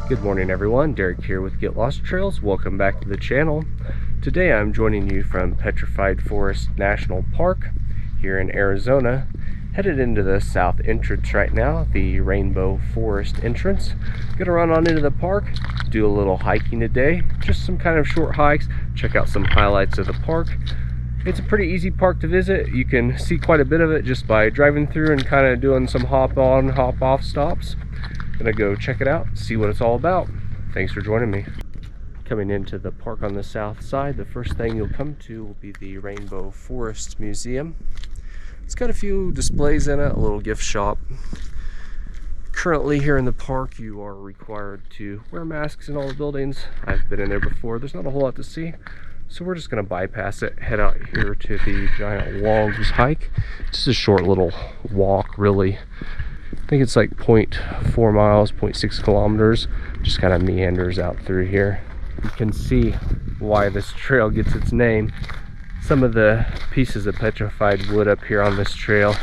Good morning everyone, Derek here with Get Lost Trails. Welcome back to the channel. Today I'm joining you from Petrified Forest National Park here in Arizona, headed into the south entrance right now, the Rainbow Forest entrance. Gonna run on into the park, do a little hiking today, just some kind of short hikes, check out some highlights of the park. It's a pretty easy park to visit. You can see quite a bit of it just by driving through and kind of doing some hop on, hop off stops. Gonna go check it out, see what it's all about. Thanks for joining me. Coming into the park on the south side, the first thing you'll come to will be the Rainbow Forest Museum. It's got a few displays in it, a little gift shop. Currently here in the park, you are required to wear masks in all the buildings. I've been in there before. There's not a whole lot to see, so we're just gonna bypass it, head out here to the Giant Logs hike. Just a short little walk, really. I think it's like 0.4 miles, 0.6 kilometers, just kind of meanders out through here. You can see why this trail gets its name. Some of the pieces of petrified wood up here on this trail,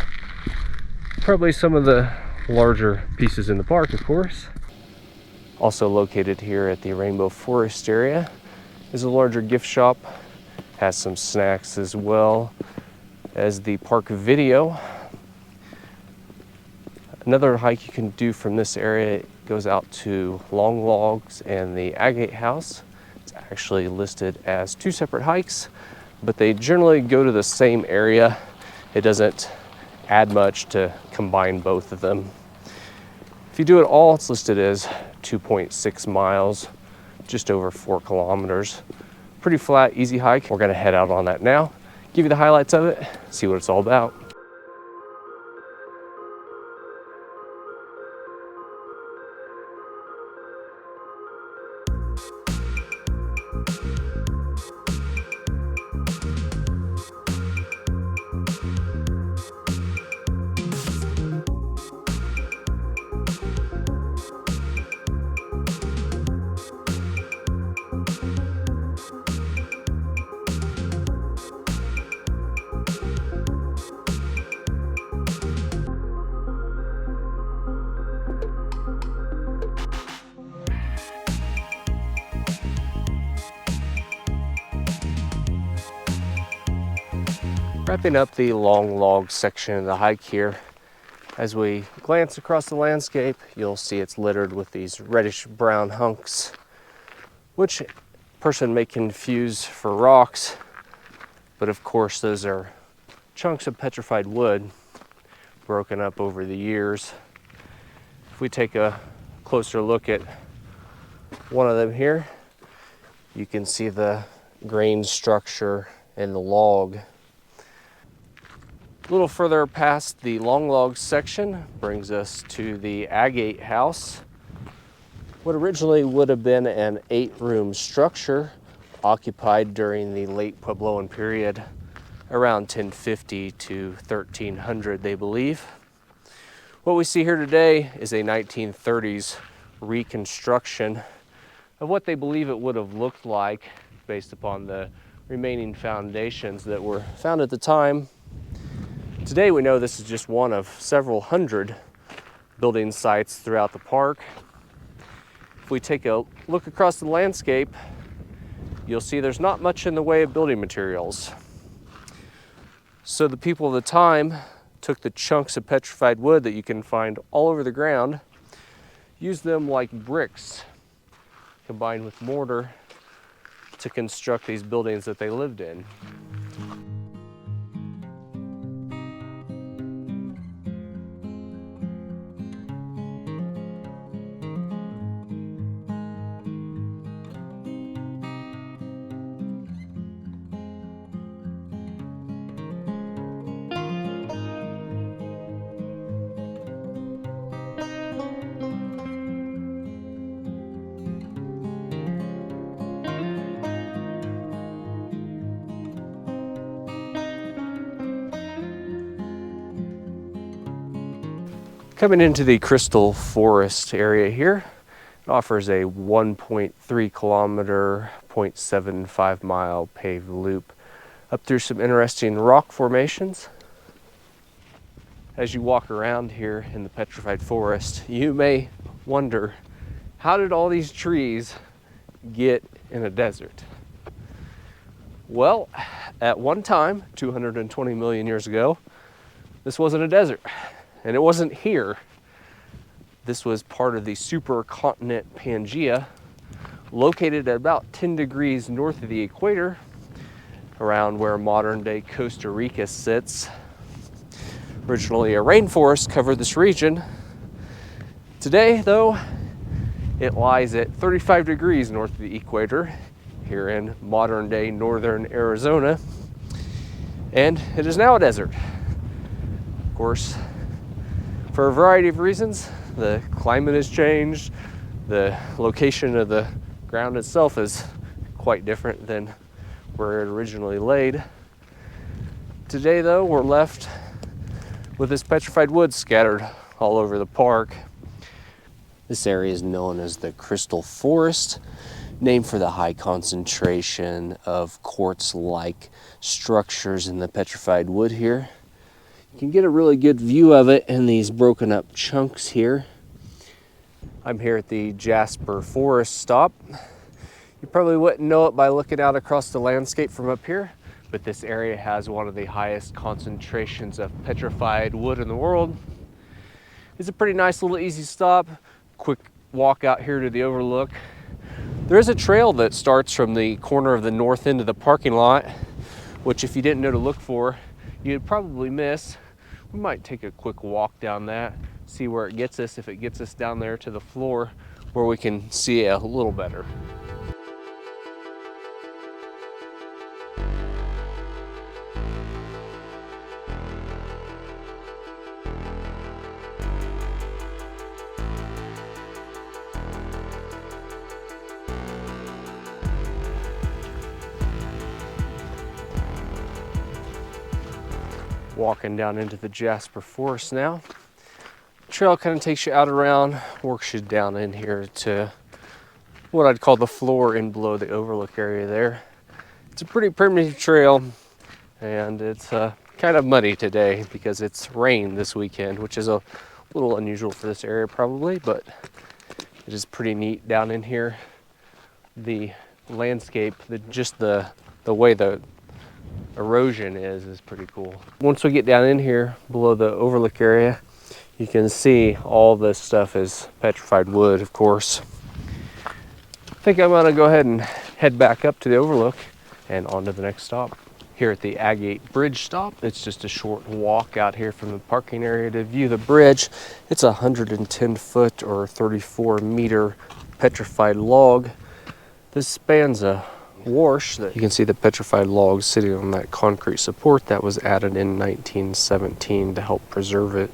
probably some of the larger pieces in the park, of course. Also located here at the Rainbow Forest area is a larger gift shop, has some snacks as well as the park video. Another hike you can do from this area goes out to Long Logs and the Agate House. It's actually listed as two separate hikes, but they generally go to the same area. It doesn't add much to combine both of them. If you do it all, it's listed as 2.6 miles, just over 4 kilometers. Pretty flat, easy hike. We're gonna head out on that now, give you the highlights of it, see what it's all about. Wrapping up the Long Log section of the hike here, as we glance across the landscape, you'll see it's littered with these reddish brown hunks, which a person may confuse for rocks, but of course those are chunks of petrified wood broken up over the years. If we take a closer look at one of them here, you can see the grain structure in the log. A little further past the Long Log section brings us to the Agate House. What originally would have been an 8-room structure occupied during the late Puebloan period, around 1050 to 1300, they believe. What we see here today is a 1930s reconstruction of what they believe it would have looked like based upon the remaining foundations that were found at the time. Today we know this is just one of several hundred building sites throughout the park. If we take a look across the landscape, you'll see there's not much in the way of building materials. So the people of the time took the chunks of petrified wood that you can find all over the ground, used them like bricks, combined with mortar to construct these buildings that they lived in. Coming into the Crystal Forest area here, it offers a 1.3 kilometer, 0.75 mile paved loop up through some interesting rock formations. As you walk around here in the Petrified Forest, you may wonder How did all these trees get in a desert? Well, at one time, 220 million years ago, this wasn't a desert, and it wasn't here. This was part of the supercontinent Pangaea, located at about 10 degrees north of the equator, around where modern-day Costa Rica sits. Originally, a rainforest covered this region. Today, though, it lies at 35 degrees north of the equator, here in modern-day northern Arizona, and it is now a desert. Of course, for a variety of reasons, the climate has changed, the location of the ground itself is quite different than where it originally laid. Today, though, we're left with this petrified wood scattered all over the park. This area is known as the Crystal Forest, named for the high concentration of quartz-like structures in the petrified wood here. You can get a really good view of it in these broken up chunks here. I'm here at the Jasper Forest stop. You probably wouldn't know it by looking out across the landscape from up here, but this area has one of the highest concentrations of petrified wood in the world. It's a pretty nice little easy stop. Quick walk out here to the overlook. There is a trail that starts from the corner of the north end of the parking lot, which if you didn't know to look for, you'd probably miss. We might take a quick walk down that, see where it gets us, if it gets us down there to the floor where we can see it a little better. Walking down into the Jasper Forest now. Trail kind of takes you out around, works you down in here to what I'd call the floor and below the overlook area there. It's a pretty primitive trail, and it's kind of muddy today because it's rained this weekend, which is a little unusual for this area probably, but it is pretty neat down in here. The landscape, just the way the erosion is pretty cool. Once we get down in here below the overlook area, you can see all this stuff is petrified wood, of course. I think I'm gonna go ahead and head back up to the overlook and on to the next stop. Here at the Agate Bridge stop, it's just a short walk out here from the parking area to view the bridge. It's a 110 foot or 34 meter petrified log. This spans a wash that you can see the petrified logs sitting on that concrete support that was added in 1917 to help preserve it.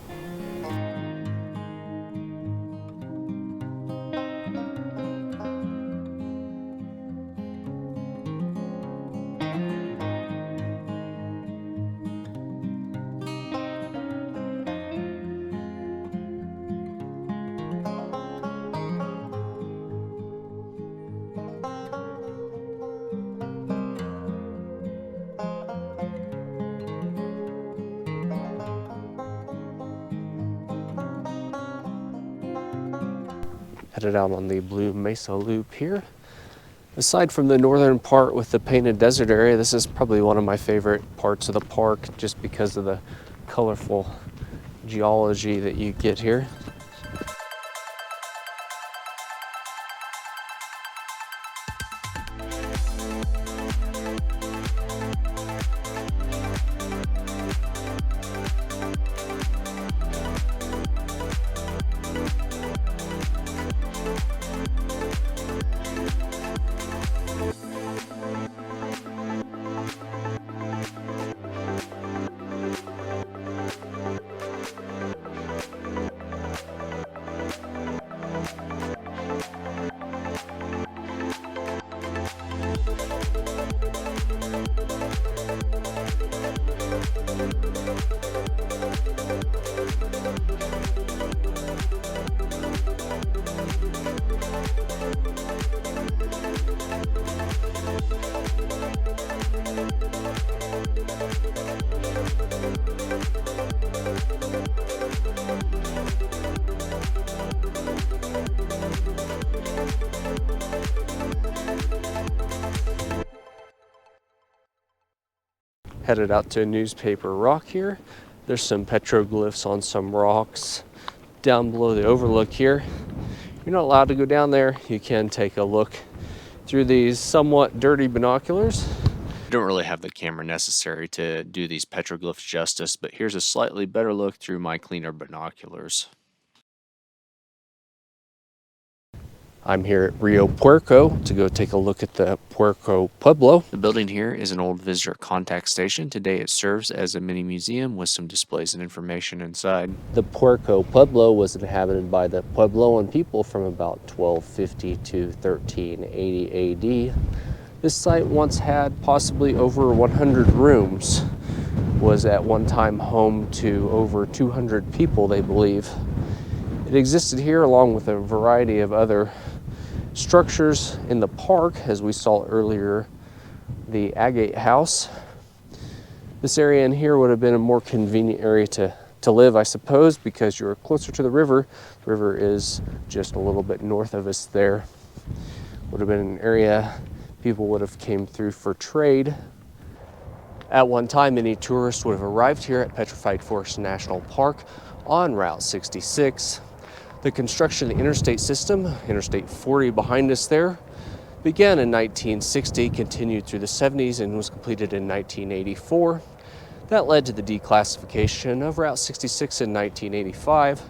Headed out on the Blue Mesa Loop here. Aside from the northern part with the painted desert area, this is probably one of my favorite parts of the park just because of the colorful geology that you get here. headed out to Newspaper Rock here. There's some petroglyphs on some rocks down below the overlook here. You're not allowed to go down there. You can take a look through these somewhat dirty binoculars. I don't really have the camera necessary to do these petroglyphs justice, but here's a slightly better look through my cleaner binoculars. I'm here at Rio Puerco to go take a look at the Puerco Pueblo. The building here is an old visitor contact station. Today it serves as a mini museum with some displays and information inside. The Puerco Pueblo was inhabited by the Puebloan people from about 1250 to 1380 AD. This site once had possibly over 100 rooms, was at one time home to over 200 people, they believe. It existed here along with a variety of other structures in the park, as we saw earlier, the Agate House. This area in here would have been a more convenient area to live, I suppose, because you're closer to the river. The river is just a little bit north of us there. Would have been an area people would have came through for trade. At one time, many tourists would have arrived here at Petrified Forest National Park on Route 66. The construction of the interstate system, Interstate 40 behind us there, began in 1960, continued through the 70s, and was completed in 1984. That led to the declassification of Route 66 in 1985.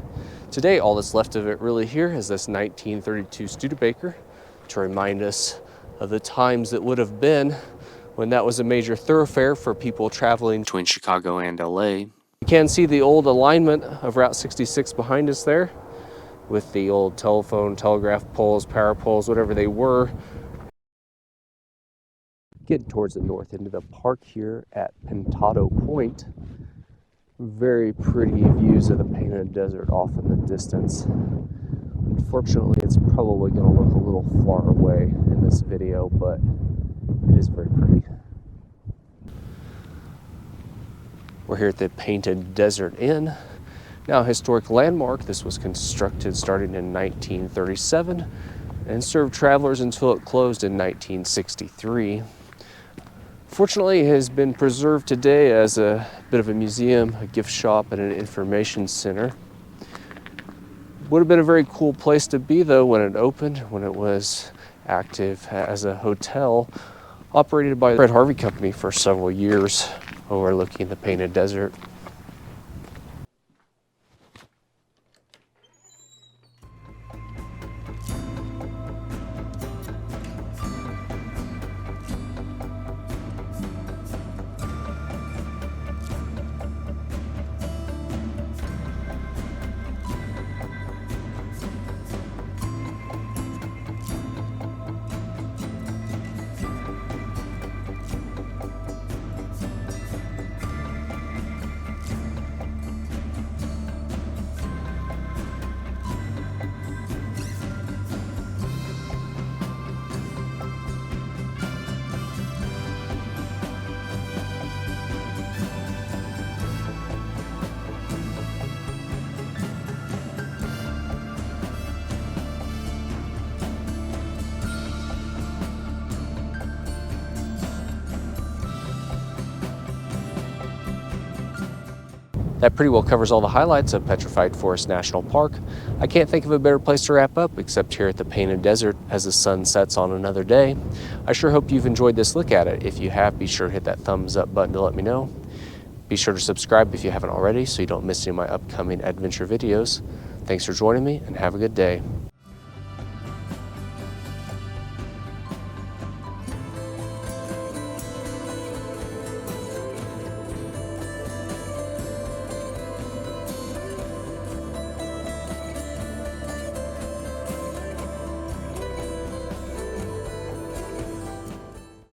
Today, all that's left of it really here is this 1932 Studebaker to remind us of the times that would have been when that was a major thoroughfare for people traveling between Chicago and LA. You can see the old alignment of Route 66 behind us there, with the old telephone, telegraph poles, power poles, whatever they were. Getting towards the north into the park here at Pintado Point. Very pretty views of the Painted Desert off in the distance. Unfortunately, it's probably going to look a little far away in this video, but it is very pretty. We're here at the Painted Desert Inn. Now a historic landmark. This was constructed starting in 1937 and served travelers until it closed in 1963. Fortunately, it has been preserved today as a bit of a museum, a gift shop, and an information center. Would have been a very cool place to be though when it opened, when it was active as a hotel operated by the Fred Harvey Company for several years, overlooking the Painted Desert. That pretty well covers all the highlights of Petrified Forest National Park. I can't think of a better place to wrap up except here at the Painted Desert as the sun sets on another day. I sure hope you've enjoyed this look at it. If you have, be sure to hit that thumbs up button to let me know. Be sure to subscribe if you haven't already so you don't miss any of my upcoming adventure videos. Thanks for joining me and have a good day.